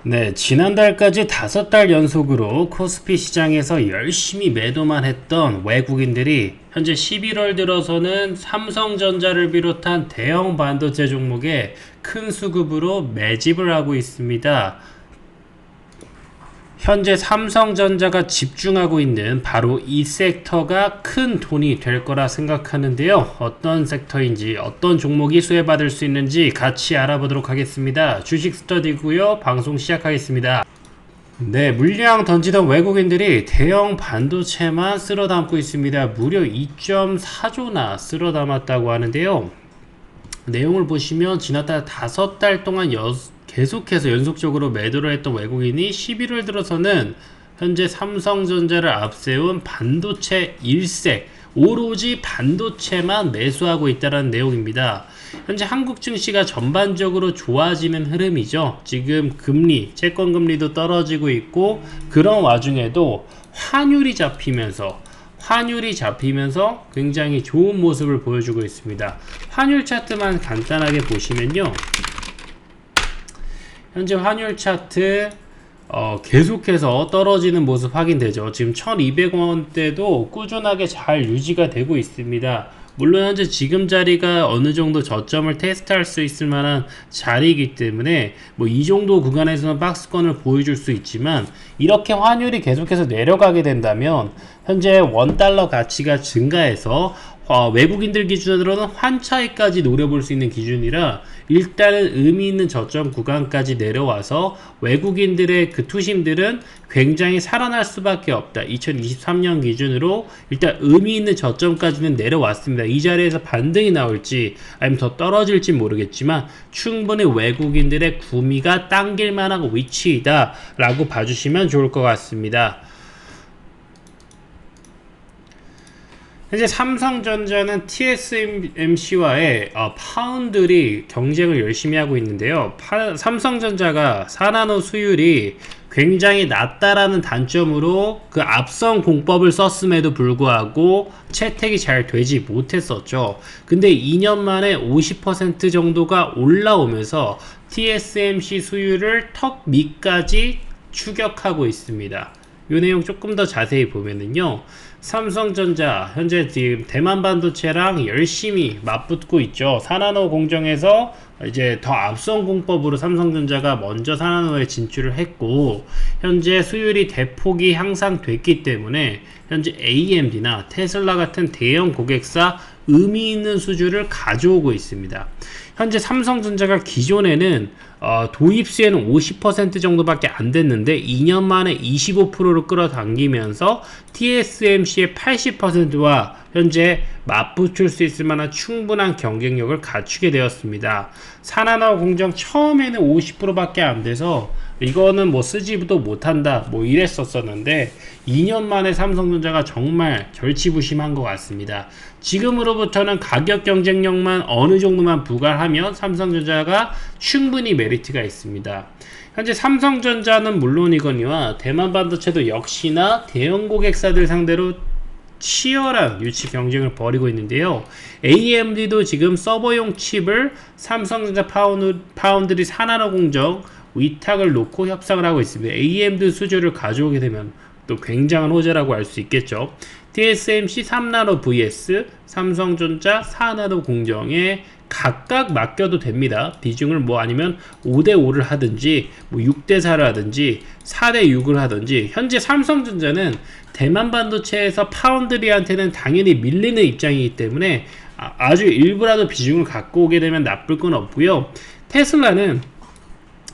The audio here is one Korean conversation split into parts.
네, 지난달까지 5달 연속으로 코스피 시장에서 열심히 매도만 했던 외국인들이 현재 11월 들어서는 삼성전자를 비롯한 대형 반도체 종목에 큰 수급으로 매집을 하고 있습니다. 현재 삼성전자가 집중하고 있는 바로 이 섹터가 큰 돈이 될 거라 생각하는데요. 어떤 섹터인지, 어떤 종목이 수혜받을 수 있는지 같이 알아보도록 하겠습니다. 주식 스터디고요. 방송 시작하겠습니다. 네, 물량 던지던 외국인들이 대형 반도체만 쓸어 담고 있습니다. 무려 2.4조나 쓸어 담았다고 하는데요. 내용을 보시면 지난달 5달 동안 계속해서 연속적으로 매도를 했던 외국인이 11월 들어서는 현재 삼성전자를 앞세운 반도체 일색, 오로지 반도체만 매수하고 있다는 내용입니다. 현재 한국 증시가 전반적으로 좋아지는 흐름이죠. 지금 금리, 채권 금리도 떨어지고 있고, 그런 와중에도 환율이 잡히면서 굉장히 좋은 모습을 보여주고 있습니다. 환율 차트만 간단하게 보시면요. 현재 환율 차트 계속해서 떨어지는 모습 확인되죠. 지금 1200원대도 꾸준하게 잘 유지가 되고 있습니다. 물론 현재 지금 자리가 어느 정도 저점을 테스트할 수 있을 만한 자리이기 때문에 뭐 이 정도 구간에서는 박스권을 보여줄 수 있지만, 이렇게 환율이 계속해서 내려가게 된다면 현재 원달러 가치가 증가해서 외국인들 기준으로는 환차익까지 노려볼 수 있는 기준이라 일단은 의미 있는 저점 구간까지 내려와서 외국인들의 그 투심들은 굉장히 살아날 수밖에 없다. 2023년 기준으로 일단 의미 있는 저점까지는 내려왔습니다. 이 자리에서 반등이 나올지 아니면 더 떨어질지 모르겠지만 충분히 외국인들의 구미가 당길 만한 위치이다 라고 봐주시면 좋을 것 같습니다. 현재 삼성전자는 TSMC와의 파운드리 경쟁을 열심히 하고 있는데요. 삼성전자가 4나노 수율이 굉장히 낮다라는 단점으로 그 앞선 공법을 썼음에도 불구하고 채택이 잘 되지 못했었죠. 근데 2년 만에 50% 정도가 올라오면서 TSMC 수율을 턱 밑까지 추격하고 있습니다. 이 내용 조금 더 자세히 보면은요, 삼성전자 현재 지금 대만 반도체랑 열심히 맞붙고 있죠. 4나노 공정에서 이제 더 앞선 공법으로 삼성전자가 먼저 4나노에 진출을 했고, 현재 수율이 대폭이 향상됐기 때문에 현재 AMD나 테슬라 같은 대형 고객사 의미 있는 수주를 가져오고 있습니다. 현재 삼성전자가 기존에는 도입수에는 50% 정도밖에 안 됐는데 2년 만에 25%로 끌어당기면서 TSMC의 80%와 현재 맞붙을 수 있을 만한 충분한 경쟁력을 갖추게 되었습니다. 4나노 공정 처음에는 50%밖에 안 돼서 이거는 뭐 쓰지도 못한다 뭐 이랬었었는데 2년 만에 삼성전자가 정말 절치부심한 것 같습니다. 지금으로부터는 가격 경쟁력만 어느 정도만 부과하면 삼성전자가 충분히 메리트가 있습니다. 현재 삼성전자는 물론이거니와 대만 반도체도 역시나 대형 고객사들 상대로 치열한 유치 경쟁을 벌이고 있는데요. AMD도 지금 서버용 칩을 삼성전자 파운드리 4나노 공정 위탁을 놓고 협상을 하고 있습니다. AMD 수주를 가져오게 되면 또 굉장한 호재라고 할 수 있겠죠. TSMC 3나노 vs 삼성전자 4나노 공정에 각각 맡겨도 됩니다. 비중을 뭐 아니면 5대5를 하든지 뭐 6대4를 하든지 4대6을 하든지, 현재 삼성전자는 대만 반도체에서 파운드리한테는 당연히 밀리는 입장이기 때문에 아주 일부라도 비중을 갖고 오게 되면 나쁠 건 없고요. 테슬라는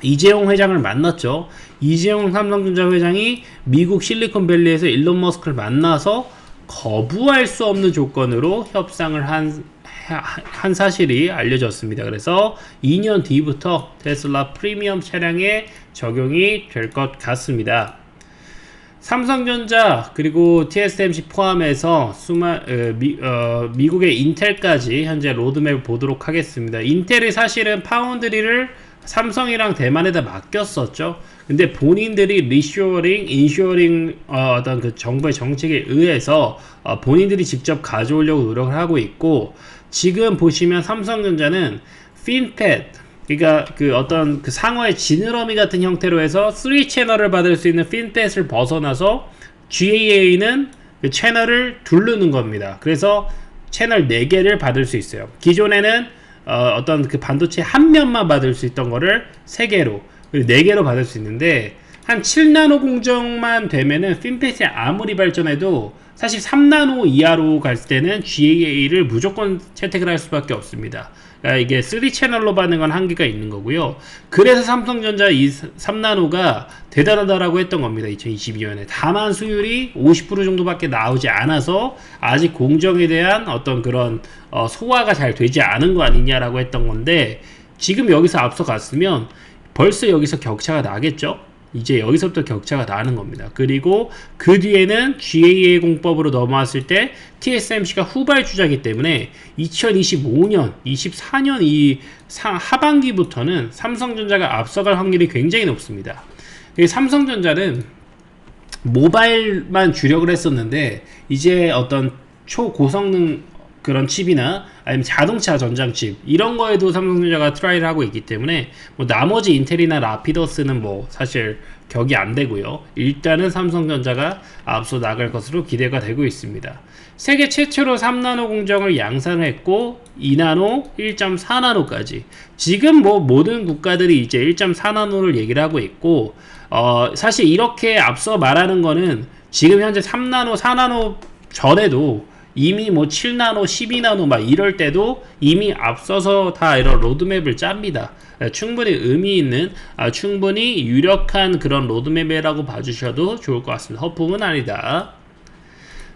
이재용 회장을 만났죠. 이재용 삼성전자 회장이 미국 실리콘밸리에서 일론 머스크를 만나서 거부할 수 없는 조건으로 협상을 한 사실이 알려졌습니다. 그래서 2년 뒤부터 테슬라 프리미엄 차량에 적용이 될 것 같습니다. 삼성전자 그리고 TSMC 포함해서 미국의 인텔까지 현재 로드맵을 보도록 하겠습니다. 인텔이 사실은 파운드리를 삼성이랑 대만에다 맡겼었죠. 근데 본인들이 리쇼어링, 인쇼어링 어떤 그 정부의 정책에 의해서 본인들이 직접 가져오려고 노력을 하고 있고, 지금 보시면 삼성전자는 핀팻 그러니까 그 어떤 그 상어의 지느러미 같은 형태로 해서 3 채널을 받을 수 있는 핀팻을 벗어나서 GAA는 그 채널을 두르는 겁니다. 그래서 채널 4개를 받을 수 있어요. 기존에는 어떤 그 반도체 한 면만 받을 수 있던 거를 3개로 그리고 4개로 받을 수 있는데 한 7나노 공정만 되면은 핀팻이 아무리 발전해도 사실 3나노 이하로 갈 때는 GAA를 무조건 채택을 할 수밖에 없습니다. 그러니까 이게 3채널로 받는 건 한계가 있는 거고요. 그래서 삼성전자 이 3나노가 대단하다라고 했던 겁니다. 2022년에. 다만 수율이 50% 정도밖에 나오지 않아서 아직 공정에 대한 어떤 그런 소화가 잘 되지 않은 거 아니냐라고 했던 건데 지금 여기서 앞서갔으면 벌써 여기서 격차가 나겠죠? 이제 여기서부터 격차가 나는 겁니다. 그리고 그 뒤에는 GAA 공법으로 넘어왔을 때 TSMC가 후발주자이기 때문에 2025년, 24년 이 하반기부터는 삼성전자가 앞서갈 확률이 굉장히 높습니다. 삼성전자는 모바일만 주력을 했었는데 이제 어떤 초고성능 그런 칩이나 아니면 자동차 전장칩 이런 거에도 삼성전자가 트라이를 하고 있기 때문에 뭐 나머지 인텔이나 라피더스는 뭐 사실 격이 안 되고요. 일단은 삼성전자가 앞서 나갈 것으로 기대가 되고 있습니다. 세계 최초로 3나노 공정을 양산을 했고 2나노, 1.4나노까지 지금 뭐 모든 국가들이 이제 1.4나노를 얘기를 하고 있고 사실 이렇게 앞서 말하는 거는 지금 현재 3나노, 4나노 전에도 이미 뭐 7나노, 12나노 막 이럴 때도 이미 앞서서 다 이런 로드맵을 짭니다. 충분히 의미 있는, 충분히 유력한 그런 로드맵이라고 봐주셔도 좋을 것 같습니다. 허풍은 아니다.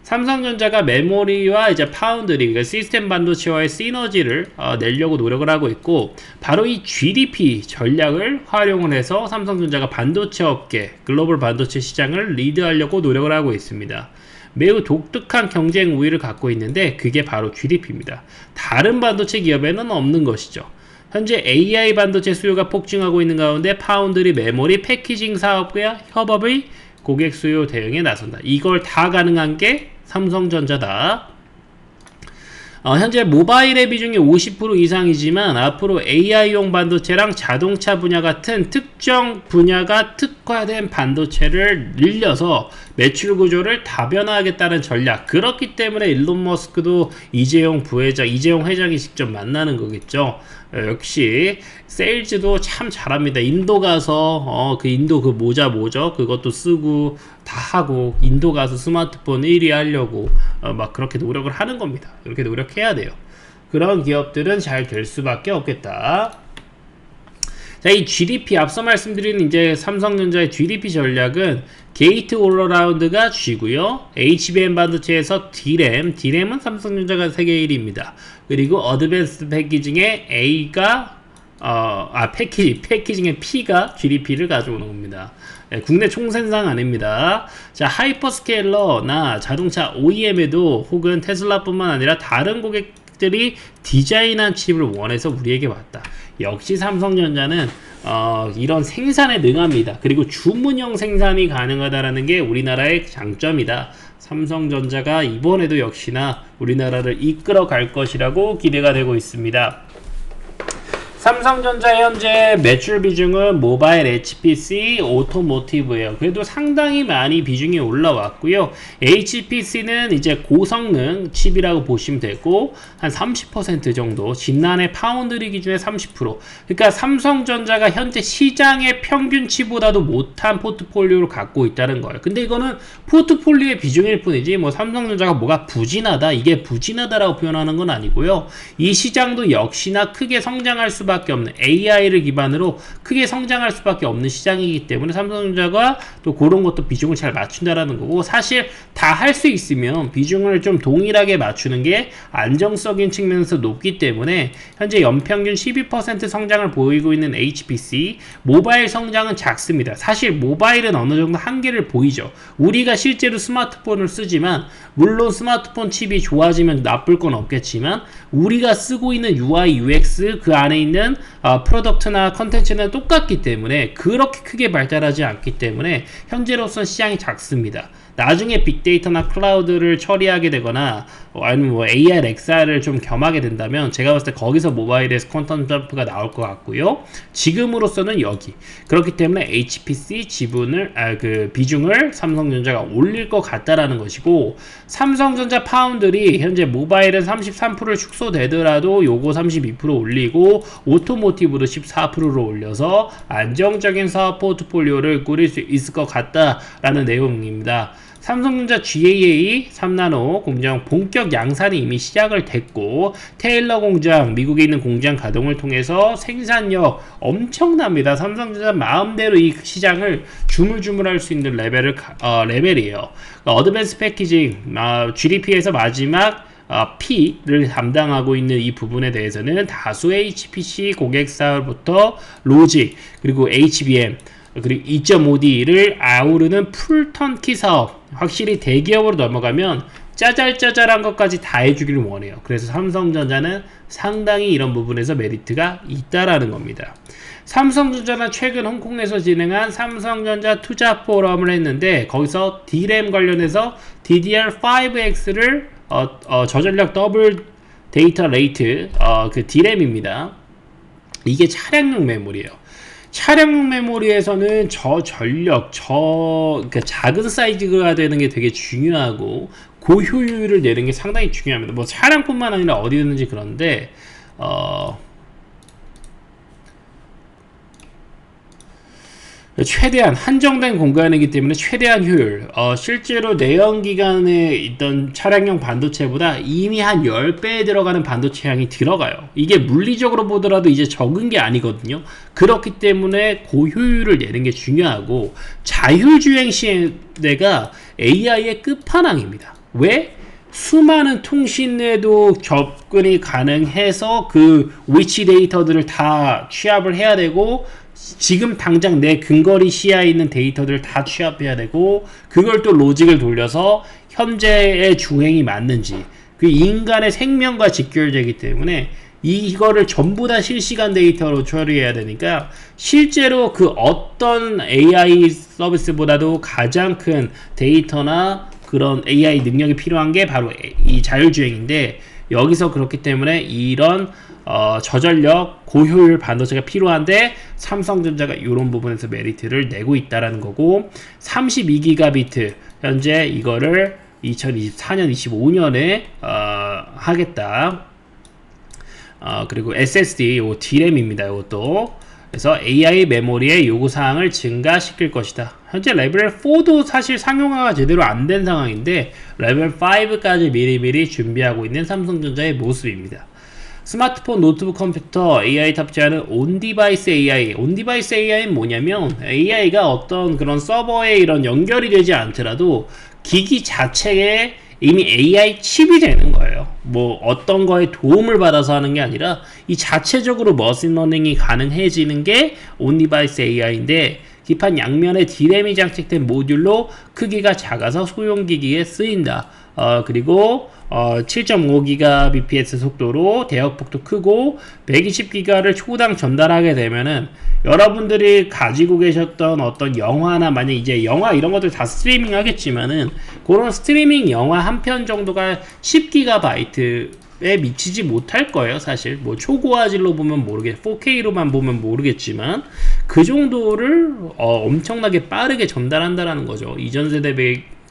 삼성전자가 메모리와 이제 파운드리, 그러니까 시스템 반도체와의 시너지를 내려고 노력을 하고 있고, 바로 이 GDP 전략을 활용을 해서 삼성전자가 반도체 업계, 글로벌 반도체 시장을 리드하려고 노력을 하고 있습니다. 매우 독특한 경쟁 우위를 갖고 있는데 그게 바로 GDP입니다. 다른 반도체 기업에는 없는 것이죠. 현재 AI 반도체 수요가 폭증하고 있는 가운데 파운드리, 메모리, 패키징 사업과 협업의 고객 수요 대응에 나선다. 이걸 다 가능한 게 삼성전자다. 현재 모바일의 비중이 50% 이상이지만 앞으로 AI용 반도체랑 자동차 분야 같은 특정 분야가 특화된 반도체를 늘려서 매출 구조를 다변화하겠다는 전략. 그렇기 때문에 일론 머스크도 이재용 회장이 직접 만나는 거겠죠. 역시 세일즈도 참 잘합니다. 인도 가서 그 인도 그 모자 뭐죠? 그것도 쓰고 다 하고 인도 가서 스마트폰 1위 하려고 막 그렇게 노력을 하는 겁니다. 이렇게 노력해야 돼요. 그런 기업들은 잘 될 수밖에 없겠다. 자, 이 GDP 앞서 말씀드린 이제 삼성전자의 GDP 전략은 게이트 올어라운드가 G고요. HBM 반도체에서 D램은 삼성전자가 세계 1위입니다. 그리고 어드밴스드 패키징의 A가 패키징의 P가 GDP를 가져오는 겁니다. 국내 총생산 아닙니다. 자, 하이퍼스케일러나 자동차 OEM에도 혹은 테슬라뿐만 아니라 다른 고객들이 디자인한 칩을 원해서 우리에게 왔다. 역시 삼성전자는 이런 생산에 능합니다. 그리고 주문형 생산이 가능하다라는 게 우리나라의 장점이다. 삼성전자가 이번에도 역시나 우리나라를 이끌어 갈 것이라고 기대가 되고 있습니다. 삼성전자 현재 매출 비중은 모바일, HPC, 오토모티브예요. 그래도 상당히 많이 비중이 올라왔고요. HPC는 이제 고성능 칩이라고 보시면 되고 한 30% 정도, 진난의 파운드리 기준의 30%. 그러니까 삼성전자가 현재 시장의 평균치보다도 못한 포트폴리오를 갖고 있다는 거예요. 근데 이거는 포트폴리오의 비중일 뿐이지 뭐 삼성전자가 뭐가 부진하다, 이게 부진하다라고 표현하는 건 아니고요. 이 시장도 역시나 크게 성장할 수밖에 없는 AI를 기반으로 크게 성장할 수밖에 없는 시장이기 때문에 삼성전자가 또 그런 것도 비중을 잘 맞춘다라는 거고, 사실 다 할 수 있으면 비중을 좀 동일하게 맞추는 게 안정적인 측면에서 높기 때문에 현재 연평균 12% 성장을 보이고 있는 HPC, 모바일 성장은 작습니다. 사실 모바일은 어느 정도 한계를 보이죠. 우리가 실제로 스마트폰을 쓰지만 물론 스마트폰 칩이 좋아지면 나쁠 건 없겠지만 우리가 쓰고 있는 UI, UX 그 안에 있는 프로덕트나 컨텐츠는 똑같기 때문에 그렇게 크게 발달하지 않기 때문에 현재로서는 시장이 작습니다. 나중에 빅데이터나 클라우드를 처리하게 되거나 아니면 뭐 AR, XR을 좀 겸하게 된다면 제가 봤을 때 거기서 모바일에서 퀀텀 점프가 나올 것 같고요. 지금으로서는 여기 그렇기 때문에 HPC 지분을 비중을 삼성전자가 올릴 것 같다라는 것이고, 삼성전자 파운드리 현재 모바일은 33%를 축소되더라도 요거 32% 올리고 오토모티브도 14%로 올려서 안정적인 사업 포트폴리오를 꾸릴 수 있을 것 같다라는 내용입니다. 삼성전자 GAA 3나노 공장 본격 양산이 이미 시작을 됐고, 테일러 공장, 미국에 있는 공장 가동을 통해서 생산력 엄청납니다. 삼성전자 마음대로 이 시장을 주물주물할 수 있는 레벨이에요. 어드밴스 패키징, GDP에서 마지막 P를 담당하고 있는 이 부분에 대해서는 다수 HPC 고객사부터 로직, 그리고 HBM, 그리고 2.5D를 아우르는 풀턴키 사업, 확실히 대기업으로 넘어가면 짜잘짜잘한 것까지 다 해주기를 원해요. 그래서 삼성전자는 상당히 이런 부분에서 메리트가 있다라는 겁니다. 삼성전자는 최근 홍콩에서 진행한 삼성전자 투자 포럼을 했는데, 거기서 D램 관련해서 DDR5X를 저전력 더블 데이터 레이트 그 D램입니다. 이게 차량용 메모리예요. 차량용 메모리에서는 저전력, 그러니까 작은 사이즈가 되는 게 되게 중요하고 고효율을 내는 게 상당히 중요합니다. 뭐 차량뿐만 아니라 어디든지 그런데 최대한 한정된 공간이기 때문에 최대한 효율, 실제로 내연기관에 있던 차량용 반도체보다 이미 한 10배에 들어가는 반도체 양이 들어가요. 이게 물리적으로 보더라도 이제 적은 게 아니거든요. 그렇기 때문에 고효율을 내는 게 중요하고, 자율주행 시대가 AI의 끝판왕입니다. 왜? 수많은 통신에도 접근이 가능해서 그 위치 데이터들을 다 취합을 해야 되고, 지금 당장 내 근거리 시야에 있는 데이터들을 다 취합해야 되고, 그걸 또 로직을 돌려서 현재의 주행이 맞는지, 그 인간의 생명과 직결되기 때문에 이거를 전부 다 실시간 데이터로 처리해야 되니까, 실제로 그 어떤 AI 서비스보다도 가장 큰 데이터나 그런 AI 능력이 필요한 게 바로 이 자율주행인데, 여기서 그렇기 때문에 이런 저전력 고효율 반도체가 필요한데 삼성전자가 이런 부분에서 메리트를 내고 있다라는 거고, 32기가비트 현재 이거를 2024년 25년에 하겠다. 그리고 SSD 요 D램입니다. 이것도 그래서 AI 메모리의 요구사항을 증가시킬 것이다. 현재 레벨 4도 사실 상용화가 제대로 안 된 상황인데 레벨 5까지 미리미리 준비하고 있는 삼성전자의 모습입니다. 스마트폰, 노트북 컴퓨터, AI 탑재하는 온디바이스 AI. 온디바이스 AI는 뭐냐면, AI가 어떤 그런 서버에 이런 연결이 되지 않더라도 기기 자체에 이미 AI 칩이 되는 거예요. 뭐 어떤 거에 도움을 받아서 하는 게 아니라 이 자체적으로 머신러닝이 가능해지는 게 온디바이스 AI인데, 기판 양면에 D램이 장착된 모듈로 크기가 작아서 소형기기에 쓰인다. 그리고 7.5GBps 속도로 대역폭도 크고 120기가를 초당 전달하게 되면은, 여러분들이 가지고 계셨던 어떤 영화나, 만약 이제 영화 이런 것들 다 스트리밍 하겠지만은, 그런 스트리밍 영화 한 편 정도가 10GB에 미치지 못할 거예요. 사실 뭐 초고화질로 보면 4K로만 보면 모르겠지만 그 정도를 엄청나게 빠르게 전달한다라는 거죠. 이전 세대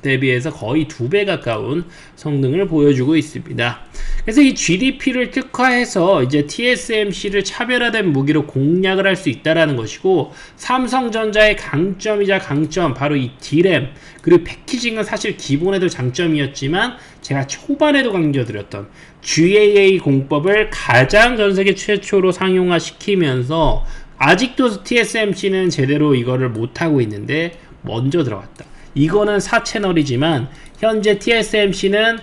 대비해서 거의 2배 가까운 성능을 보여주고 있습니다. 그래서 이 GDP를 특화해서 이제 TSMC를 차별화된 무기로 공략을 할 수 있다라는 것이고, 삼성전자의 강점이자 강점, 바로 이 D램, 그리고 패키징은 사실 기본에도 장점이었지만 제가 초반에도 강조드렸던 GAA 공법을 가장 전세계 최초로 상용화 시키면서, 아직도 TSMC는 제대로 이거를 못하고 있는데 먼저 들어갔다. 이거는 4채널이지만 현재 TSMC는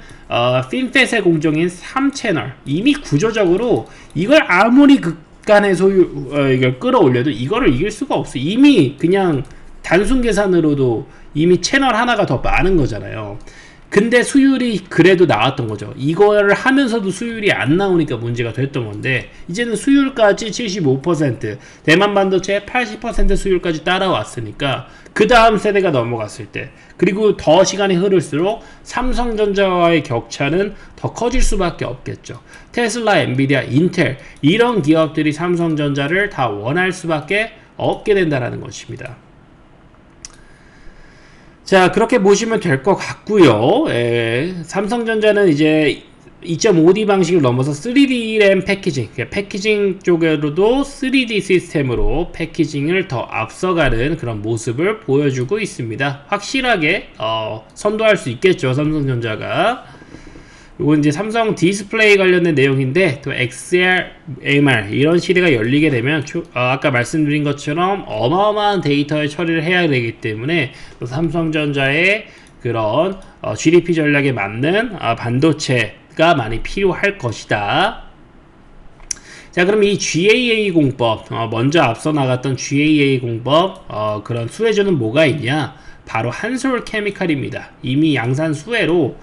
핀팻의 공정인 3채널, 이미 구조적으로 이걸 아무리 극간의 이걸 끌어올려도 이거를 이길 수가 없어. 이미 그냥 단순 계산으로도 이미 채널 하나가 더 많은 거잖아요. 근데 수율이 그래도 나왔던 거죠. 이거를 하면서도 수율이 안 나오니까 문제가 됐던 건데, 이제는 수율까지 75%, 대만 반도체 80% 수율까지 따라왔으니까 그 다음 세대가 넘어갔을 때, 그리고 더 시간이 흐를수록 삼성전자와의 격차는 더 커질 수밖에 없겠죠. 테슬라, 엔비디아, 인텔 이런 기업들이 삼성전자를 다 원할 수밖에 없게 된다는 것입니다. 자, 그렇게 보시면 될 것 같고요. 삼성전자는 이제 2.5D 방식을 넘어서 3D램 패키징, 패키징 쪽으로도 3D 시스템으로 패키징을 더 앞서가는 그런 모습을 보여주고 있습니다. 확실하게 선도할 수 있겠죠, 삼성전자가. 이건 이제 삼성 디스플레이 관련된 내용인데, 또 XR, AMR 이런 시대가 열리게 되면 아까 말씀드린 것처럼 어마어마한 데이터의 처리를 해야 되기 때문에 또 삼성전자의 그런 GDP 전략에 맞는 반도체가 많이 필요할 것이다. 자, 그럼 이 GAA 공법, 먼저 앞서 나갔던 GAA 공법, 그런 수혜주는 뭐가 있냐? 바로 한솔케미칼입니다. 이미 양산 수혜로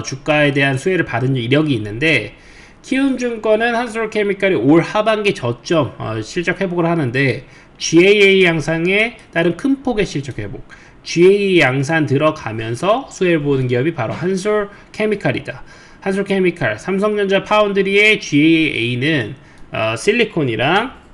주가에 대한 수혜를 받은 이력이 있는데, 키움증권은 한솔케미칼이 올 하반기 저점 실적 회복을 하는데, GAA 양상에 따른 큰 폭의 실적 회복, GAA 양산 들어가면서 수혜를 보는 기업이 바로 한솔케미칼이다. 한솔케미칼, 삼성전자 파운드리의 GAA는 실리콘이랑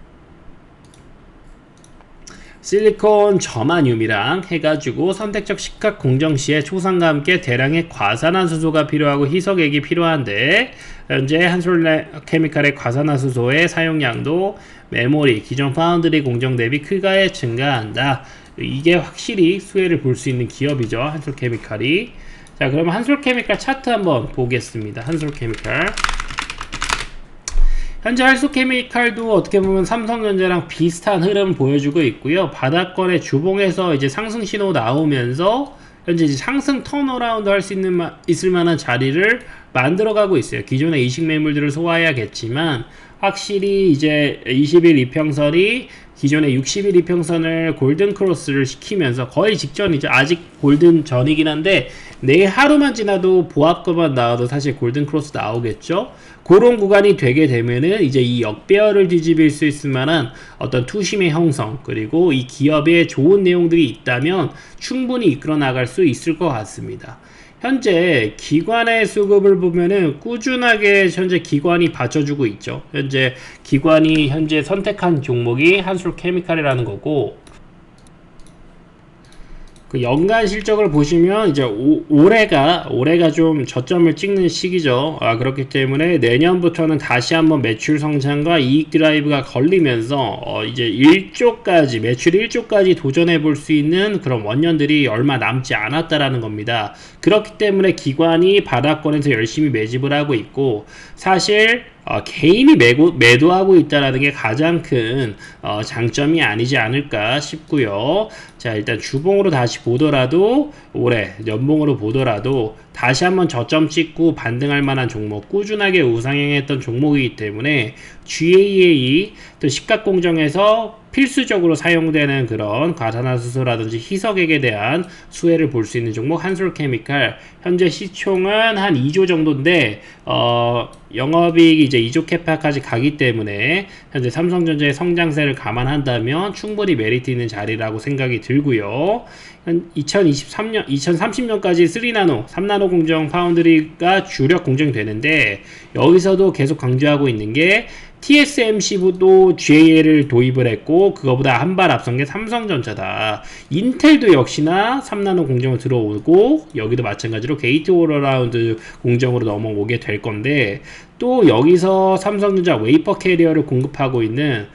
실리콘 저마늄이랑 해가지고 선택적 식각 공정 시에 초상과 함께 대량의 과산화수소가 필요하고 희석액이 필요한데, 현재 한솔케미칼의 과산화수소의 사용량도 메모리, 기존 파운드리 공정 대비 크게 증가한다. 이게 확실히 수혜를 볼 수 있는 기업이죠, 한솔케미칼이. 자, 그러면 한솔케미칼 차트 한번 보겠습니다. 한솔케미칼. 현재 한솔케미칼도 어떻게 보면 삼성전자랑 비슷한 흐름을 보여주고 있고요. 바닥권의 주봉에서 이제 상승 신호 나오면서 현재 이제 상승 턴어라운드 할 수 있을 만한 자리를 만들어가고 있어요. 기존의 이식 매물들을 소화해야겠지만, 확실히 이제 20일 이평선이 기존의 60일 이평선을 골든 크로스를 시키면서 거의 직전이죠. 아직 골든 전이긴 한데, 내일 하루만 지나도 보합거만 나와도 사실 골든 크로스 나오겠죠. 그런 구간이 되게 되면은 이제 이 역배열을 뒤집을 수 있을 만한 어떤 투심의 형성, 그리고 이 기업에 좋은 내용들이 있다면 충분히 이끌어 나갈 수 있을 것 같습니다. 현재 기관의 수급을 보면은 꾸준하게 현재 기관이 받쳐주고 있죠. 현재 기관이 현재 선택한 종목이 한솔케미칼이라는 거고, 그 연간 실적을 보시면 이제 올해가 좀 저점을 찍는 시기죠. 그렇기 때문에 내년부터는 다시 한번 매출 성장과 이익 드라이브가 걸리면서 이제 매출 1조까지 도전해 볼 수 있는 그런 원년들이 얼마 남지 않았다라는 겁니다. 그렇기 때문에 기관이 바닥권에서 열심히 매집을 하고 있고, 사실 개인이 매도하고 있다는 게 가장 큰 장점이 아니지 않을까 싶고요. 자, 일단 주봉으로 다시 보더라도, 올해 연봉으로 보더라도 다시 한번 저점 찍고 반등할 만한 종목, 꾸준하게 우상향했던 종목이기 때문에 GAA 또 식각공정에서 필수적으로 사용되는 그런 과산화수소라든지 희석액에 대한 수혜를 볼 수 있는 종목 한솔케미칼, 현재 시총은 한 2조 정도인데 영업이익이 이제 2조 캐파까지 가기 때문에 현재 삼성전자의 성장세를 감안한다면 충분히 메리트 있는 자리라고 생각이 들고요. 2030년까지 3나노, 3나노 공정 파운드리가 주력 공정이 되는데, 여기서도 계속 강조하고 있는 게 TSMC도 GAA를 도입을 했고, 그거보다 한 발 앞선 게 삼성전자다. 인텔도 역시나 3나노 공정으로 들어오고, 여기도 마찬가지로 게이트 올어라운드 공정으로 넘어오게 될 건데, 또 여기서 삼성전자 웨이퍼 캐리어를 공급하고 있는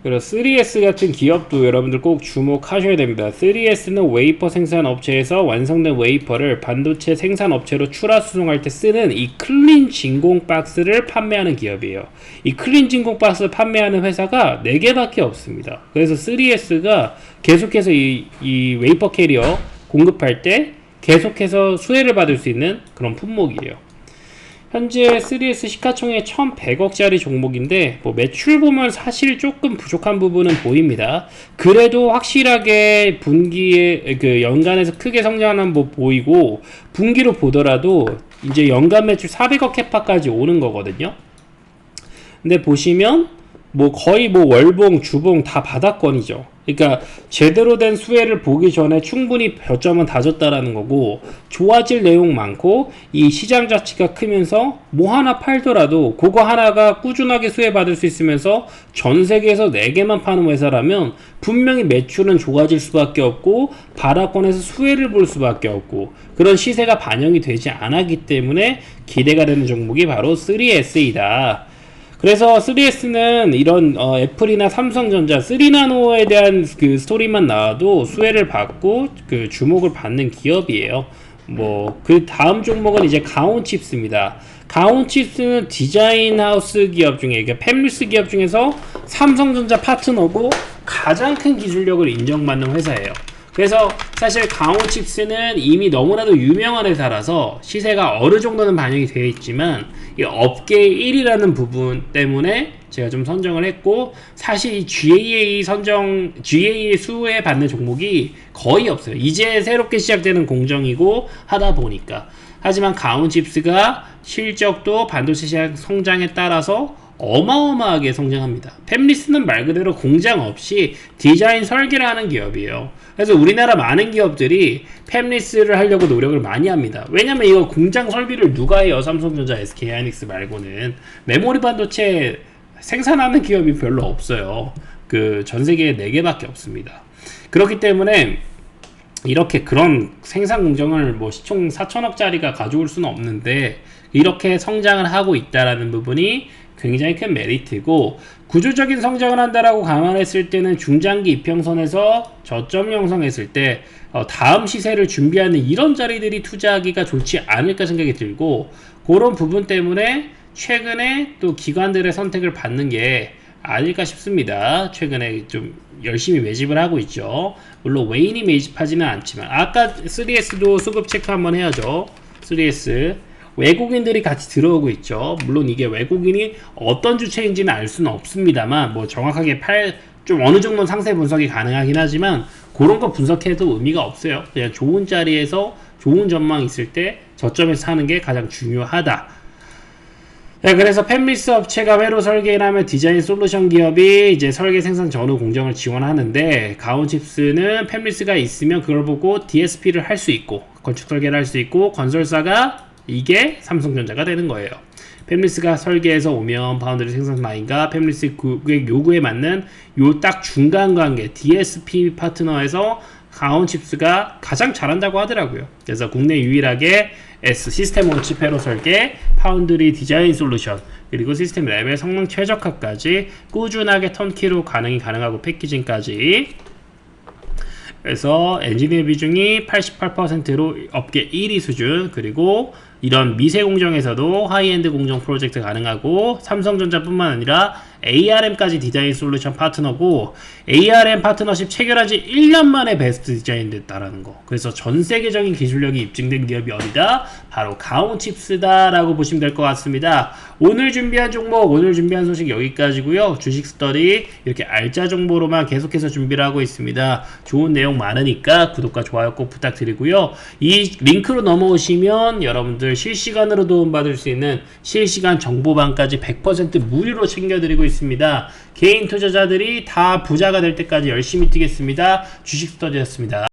3S 같은 기업도 여러분들 꼭 주목하셔야 됩니다. 3S는 웨이퍼 생산 업체에서 완성된 웨이퍼를 반도체 생산 업체로 출하 수송할 때 쓰는 이 클린 진공 박스를 판매하는 기업이에요. 이 클린 진공 박스를 판매하는 회사가 4개밖에 없습니다. 그래서 3S가 계속해서 이 웨이퍼 캐리어 공급할 때 계속해서 수혜를 받을 수 있는 그런 품목이에요. 현재 3S 시가총액 1100억짜리 종목인데 뭐 매출 보면 사실 조금 부족한 부분은 보입니다. 그래도 확실하게 분기에 그 연간에서 크게 성장하는 뭐 보이고, 분기로 보더라도 이제 연간 매출 400억 캐파까지 오는 거거든요. 근데 보시면 뭐 거의 뭐 월봉, 주봉 다 바닥권이죠. 그러니까 제대로 된 수혜를 보기 전에 충분히 저점은 다졌다라는 거고, 좋아질 내용 많고 이 시장 자체가 크면서 뭐 하나 팔더라도 그거 하나가 꾸준하게 수혜 받을 수 있으면서 전 세계에서 4개만 파는 회사라면 분명히 매출은 좋아질 수밖에 없고 바닥권에서 수혜를 볼 수밖에 없고, 그런 시세가 반영이 되지 않았기 때문에 기대가 되는 종목이 바로 3S이다. 그래서 3S는 이런 애플이나 삼성전자 3나노에 대한 그 스토리만 나와도 수혜를 받고 그 주목을 받는 기업이에요. 뭐 그 다음 종목은 이제 가온칩스입니다. 가온칩스는 디자인 하우스 기업 중에, 그러니까 팹리스 기업 중에서 삼성전자 파트너고 가장 큰 기술력을 인정받는 회사예요. 그래서 사실 가온칩스는 이미 너무나도 유명한 회사라서 시세가 어느 정도는 반영이 되어 있지만 이 업계 1위라는 부분 때문에 제가 좀 선정을 했고, 사실 이 GAA 수혜 받는 종목이 거의 없어요. 이제 새롭게 시작되는 공정이고 하다 보니까. 하지만 가온칩스가 실적도 반도체 시장 성장에 따라서 어마어마하게 성장합니다. 팹리스는 말 그대로 공장 없이 디자인 설계를 하는 기업이에요. 그래서 우리나라 많은 기업들이 팹리스를 하려고 노력을 많이 합니다. 왜냐면 이거 공장 설비를 누가 해요? 삼성전자, SK하이닉스 말고는. 메모리 반도체 생산하는 기업이 별로 없어요. 그 전 세계에 4개밖에 없습니다. 그렇기 때문에 이렇게 그런 생산 공정을 뭐 시총 4천억짜리가 가져올 수는 없는데 이렇게 성장을 하고 있다라는 부분이 굉장히 큰 메리트고, 구조적인 성장을 한다라고 감안했을 때는 중장기 이평선에서 저점 형성했을 때 다음 시세를 준비하는 이런 자리들이 투자하기가 좋지 않을까 생각이 들고, 그런 부분 때문에 최근에 또 기관들의 선택을 받는 게 아닐까 싶습니다. 최근에 좀 열심히 매집을 하고 있죠. 물론 외인이 매집하지는 않지만, 아까 3S도 수급 체크 한번 해야죠. 3S 외국인들이 같이 들어오고 있죠. 물론 이게 외국인이 어떤 주체인지는 알 수는 없습니다만, 뭐 정확하게 좀 어느 정도는 상세 분석이 가능하긴 하지만 그런 거 분석해도 의미가 없어요. 그냥 좋은 자리에서 좋은 전망이 있을 때 저점에서 사는 게 가장 중요하다. 네, 그래서 팹리스 업체가 회로 설계를 하면 디자인 솔루션 기업이 이제 설계 생산 전후 공정을 지원하는데, 가온칩스는 팹리스가 있으면 그걸 보고 DSP를 할 수 있고 건축 설계를 할 수 있고, 건설사가 이게 삼성전자가 되는 거예요. 팹리스가 설계해서 오면 파운드리 생산 라인과 팹리스 고객 요구에 맞는 요 딱 중간 관계 DSP 파트너에서 가온칩스가 가장 잘한다고 하더라고요. 그래서 국내 유일하게 시스템 온 칩 회로 설계, 파운드리 디자인 솔루션, 그리고 시스템 랩의 성능 최적화까지 꾸준하게 턴키로 가능하고 패키징까지. 그래서 엔지니어 비중이 88%로 업계 1위 수준, 그리고 이런 미세 공정에서도 하이엔드 공정 프로젝트 가능하고, 삼성전자뿐만 아니라 ARM까지 디자인 솔루션 파트너고, ARM 파트너십 체결한 지 1년 만에 베스트 디자인 됐다라는 거. 그래서 전 세계적인 기술력이 입증된 기업이 어디다? 바로 가온칩스다 라고 보시면 될 것 같습니다. 오늘 준비한 종목, 오늘 준비한 소식 여기까지고요. 주식 스터디 이렇게 알짜 정보로만 계속해서 준비를 하고 있습니다. 좋은 내용 많으니까 구독과 좋아요 꼭 부탁드리고요. 이 링크로 넘어오시면 여러분들 실시간으로 도움받을 수 있는 실시간 정보방까지 100% 무료로 챙겨드리고 있습니다. 개인 투자자들이 다 부자가 될 때까지 열심히 뛰겠습니다. 주식 스터디였습니다.